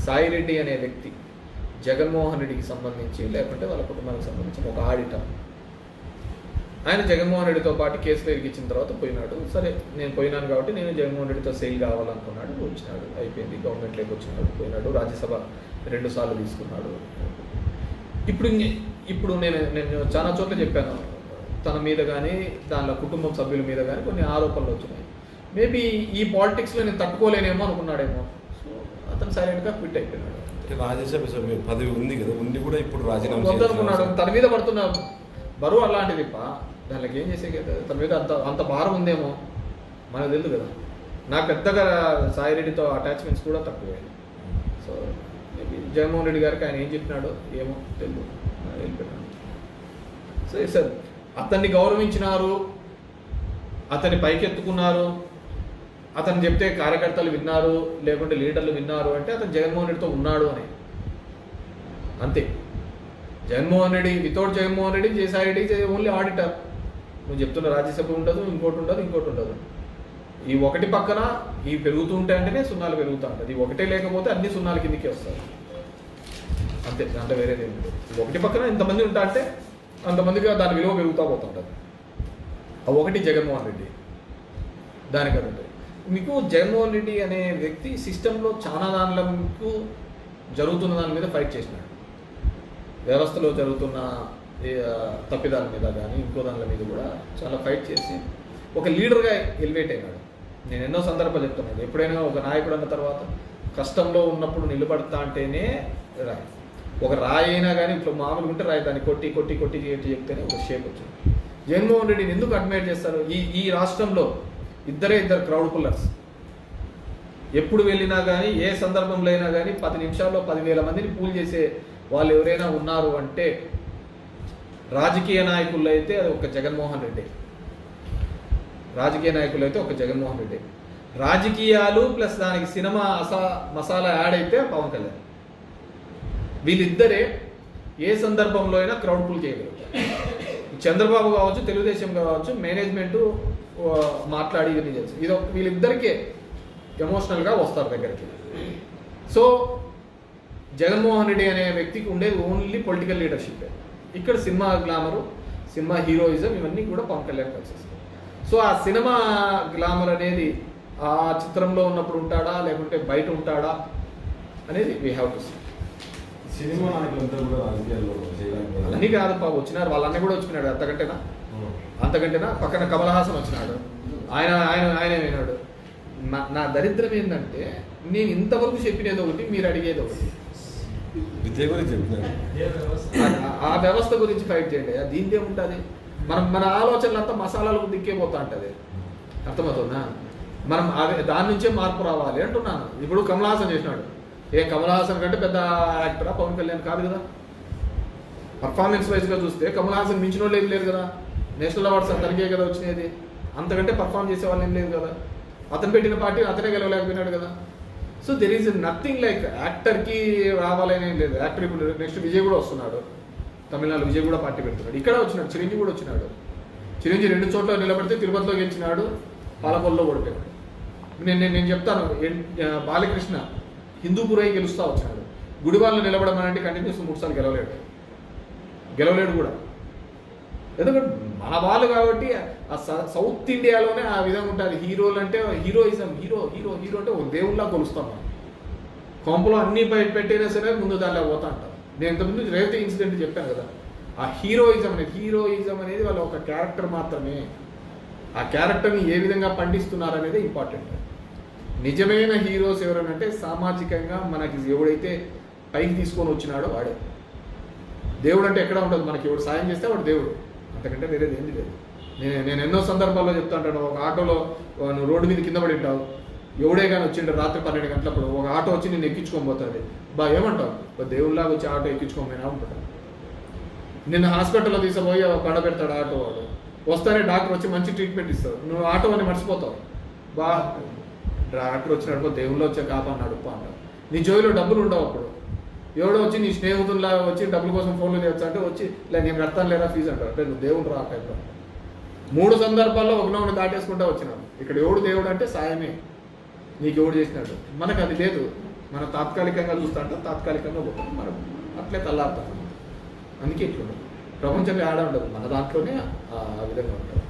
సాయిరెడ్డి అనే వ్యక్తి జగన్మోహన్ రెడ్డికి సంబంధించి లేకుంటే వాళ్ళ కుటుంబానికి సంబంధించిన ఒక ఆడిటర్. ఆయన జగన్మోహన్ రెడ్డితో పాటు కేసులో ఇరికిచ్చిన తర్వాత పోయినాడు. సరే నేను పోయినాను కాబట్టి నేను జగన్మోహన్ రెడ్డితో సెయిల్ కావాలనుకున్నాడు, వచ్చినాడు, అయిపోయింది. గవర్నమెంట్లోకి వచ్చినాడు, పోయినాడు, రాజ్యసభ 2 సార్లు తీసుకున్నాడు. ఇప్పుడు నేను చాలా చోట్ల చెప్పాను, తన మీద కానీ దానిలో కుటుంబం సభ్యుల మీద కానీ కొన్ని ఆరోపణలు వచ్చినాయి. మేబీ ఈ పాలిటిక్స్లో నేను తట్టుకోలేనేమో అనుకున్నాడేమో. సో అతను సైలెంట్గా క్విట్ అయిపోయినాడు. రాజ్యసభ సభ్య పదవి ఉంది కదా, ఉంది కూడా ఇప్పుడు రాజీనామా వద్దనుకున్నాడు. తన మీద పడుతున్న బరువు అలాంటిది. దానికి ఏం చేసే కదా, తన మీద అంత భారం ఉందేమో మనకు తెలియదు కదా. నాకు పెద్దగా సాయిరెడ్డితో అటాచ్మెంట్స్ కూడా తక్కువే. సో మేబీ జగన్మోహన్ రెడ్డి గారికి ఆయన ఏం చెప్పినాడో ఏమో తెలియదు, వెళ్ళిపోయినాడు. సో సార్ అతన్ని గౌరవించినారు, అతన్ని పైకెత్తుకున్నారు, అతను చెప్తే కార్యకర్తలు విన్నారు, లేకుంటే లీడర్లు విన్నారు అంటే అతను జగన్మోహన్ రెడ్డితో ఉన్నాడు అని అంతే. Jaganmohan Reddy without Jaganmohan Reddy Jayasaireddy only auditor. నువ్వు చెప్తున్న రాజ్యసభ ఉండదు, ఇంకోటి ఉండదు. ఈ ఒకటి పక్కన ఈ పెరుగుతూ ఉంటాయంటేనే సున్నాలు పెరుగుతూ ఉంటుంది. ఈ ఒకటే లేకపోతే అన్ని సున్నాల కిందికి వస్తాయి అంతే, అంటే వేరేది ఏమి లేదు. ఒకటి పక్కన ఇంతమంది ఉంటా అంటే అంతమందిగా దాని విలువ పెరుగుతూ పోతుంటుంది. ఆ ఒకటి జగన్మోహన్ రెడ్డి. దానికంటే మీకు జగన్మోహన్ రెడ్డి అనే వ్యక్తి సిస్టంలో చాలా దానిలకు జరుగుతున్న దాని మీద ఫైట్ చేసినాడు. వ్యవస్థలో జరుగుతున్న తప్పిదాల మీద కానీ ఇంకో దానిల మీద కూడా చాలా ఫైట్ చేసి ఒక లీడర్గా ఎలివేట్ అయినాడు. నేను ఎన్నో సందర్భాలు చెప్తున్నాను, ఎప్పుడైనా ఒక నాయకుడు అన్న తర్వాత కష్టంలో ఉన్నప్పుడు నిలబడతా అంటేనే రాయి. ఒక రాయి అయినా కానీ ఇప్పుడు మామూలుగా ఉంటే రాయి దాన్ని కొట్టి చెప్తేనే ఒక షేప్ వచ్చింది. జగన్మోహన్ రెడ్డిని ఎందుకు అడ్మైర్ చేస్తారు? ఈ రాష్ట్రంలో ఇద్దరు క్రౌడ్ పుల్లర్స్. ఎప్పుడు వెళ్ళినా కానీ ఏ సందర్భంలో అయినా కానీ 10 నిమిషాల్లో 10,000 మందిని పూల్ చేసే వాళ్ళు ఎవరైనా ఉన్నారు అంటే రాజకీయ నాయకుల్లో అయితే అది ఒక జగన్మోహన్ రెడ్డి. రాజకీయాలు ప్లస్ దానికి సినిమా మసాలా యాడ్ అయితే పవన్ కళ్యాణ్. వీళ్ళిద్దరే ఏ సందర్భంలో అయినా క్రౌడ్ పుల్ చేయగలుగుతారు. చంద్రబాబు కావచ్చు, తెలుగుదేశం కావచ్చు, మేనేజ్మెంట్ మాట్లాడి ఇవన్నీ చేస్తారు. ఇది వీళ్ళిద్దరికే ఎమోషనల్గా వస్తారు దగ్గరికి. సో జగన్మోహన్ రెడ్డి అనే వ్యక్తికి ఉండేది ఓన్లీ పొలిటికల్ లీడర్షిప్. ఇక్కడ సినిమా గ్లామరు, సినిమా హీరోయిజం ఇవన్నీ కూడా పవన్ కళ్యాణ్ కలిసేస్తాయి. సో ఆ సినిమా గ్లామర్ అనేది ఆ చిత్రంలో ఉన్నప్పుడు ఉంటాడా లేకుంటే బయట ఉంటాడా అనేది we have to see. Cinema నాయకులంతా కూడా రాజకీయాల్లో అన్నీ కాదు వచ్చినారు, వాళ్ళన్నీ కూడా వచ్చినాడు. అంతకంటేనా పక్కన కమల్ హాసన్ వచ్చినాడు, ఆయన విన్నాడు. నా దరిద్రం ఏంటంటే నేను ఇంతవరకు చెప్పినది ఒకటి, మీరు అడిగేది ఒకటి. విద్య గురించి చెప్తున్నాను, ఆ వ్యవస్థ గురించి ఫైట్ చేయండి. దీంతో ఏముంటుంది? మన ఆలోచనలంతా మసాలాలకు దిక్కే పోతా ఉంటుంది. అర్థమవుతుందా? మనం దాని నుంచే మార్పు రావాలి అంటున్నాను. ఇప్పుడు కమల్ హాసన్ చేసినాడు. కమల్ హాసన్ కంటే పెద్ద యాక్టరా పవన్ కళ్యాణ్? కాదు కదా. పర్ఫార్మెన్స్ వైజ్గా చూస్తే కమల్ హాసన్ మించిన వాళ్ళు ఏం లేదు కదా. నేషనల్ అవార్డ్స్ అతనికే కదా వచ్చినది. అంతకంటే పర్ఫామ్ చేసే వాళ్ళు ఏం లేదు కదా. అతను పెట్టిన పార్టీ అతనే గెలవలేకపోయినాడు కదా. So there is nothing like యాక్టర్కి రావాలని ఏం లేదు. యాక్టర్ ఇప్పుడు నెక్స్ట్ విజయ్ కూడా వస్తున్నాడు, తమిళనాడు విజయ్ కూడా పార్టీ పెడుతున్నాడు. ఇక్కడ వచ్చినాడు, చిరంజీవి కూడా వచ్చినాడు. చిరంజీవి 2 చోట్ల నిలబడితే తిరుపతిలో గెలిచినాడు, పాలకొల్లో ఓడిపోయాడు. నేను చెప్తాను, బాలకృష్ణ హిందూపురై గెలుస్తూ వచ్చినాడు. గుడివాళ్ళు నిలబడమనంటే కంటిన్యూస్ 3 సార్లు గెలవలేడు కూడా. ఎందుకంటే మన వాళ్ళు కాబట్టి ఆ సౌత్ ఇండియాలోనే ఆ విధంగా ఉంటుంది. హీరోలు అంటే హీరోయిజం, హీరో అంటే ఒక దేవుళ్ళ కొలుస్తాం మనం. కొంపలో అన్ని బయట పెట్టైనా సరే ముందు దానిలో పోతా అంటారు. నేను ఇంతకుముందు రేవతి ఇన్సిడెంట్ చెప్పాను కదా. ఆ హీరోయిజం అనేది వాళ్ళ ఒక క్యారెక్టర్ మాత్రమే. ఆ క్యారెక్టర్ని ఏ విధంగా పండిస్తున్నారు అనేది ఇంపార్టెంట్. నిజమైన హీరోస్ ఎవరనంటే సామాజికంగా మనకి ఎవడైతే పైకి తీసుకొని వచ్చినాడో వాడే. దేవుడు అంటే ఎక్కడ ఉండదు, మనకి ఎవడు సాయం చేస్తే వాడు దేవుడు, అంతకంటే వేరేది ఏంది లేదు. నేను ఎన్నో సందర్భాల్లో చెప్తా ఉంటాను. ఒక ఆటోలో నువ్వు రోడ్డు మీద కింద పడి ఉంటావు, ఎవడే కానీ వచ్చిండు రాత్రి 12 గంటలప్పుడు ఒక ఆటో వచ్చి నేను ఎక్కించుకొని పోతుంది. ఏమంటావు? దేవుళ్ళలాగా వచ్చి ఆటో ఎక్కించుకోమైనా ఉంటాడు. నిన్ను హాస్పిటల్లో తీసుకుపోయి పండ పెడతాడు ఆటో వాడు. వస్తానే డాక్టర్ వచ్చి మంచి ట్రీట్మెంట్ ఇస్తాడు, నువ్వు ఆటో అని మర్చిపోతావు. డాక్టర్ వచ్చినప్పుడు దేవుళ్ళు వచ్చే కాపాడినాడు అంటాడు. నీ జోబులో డబ్బులు ఉండవు. అప్పుడు ఎవడో వచ్చి నీ స్నేహితుల్లా వచ్చి డబ్బుల కోసం ఫోన్లు చేయొచ్చు అంటే వచ్చి నేను కడతాను లేదా ఫీజు అంటారు. అంటే నువ్వు దేవుడు రా టైప్లో. 3 సందర్భాల్లో ఒకనొకటి దాటేసుకుంటూ వచ్చినాడు. ఇక్కడ ఎవడు దేవుడు అంటే సాయమే, నీకు ఎవడు చేసినాడు. మనకు అది లేదు. మనం తాత్కాలికంగా చూస్తుంటే తాత్కాలికంగా పోతాం, మనం అట్లే తల్లారుతాం. అందుకే ఇట్లుండదు, ప్రపంచంలో ఆడ ఉండదు, మన దాంట్లోనే ఆ విధంగా ఉంటుంది.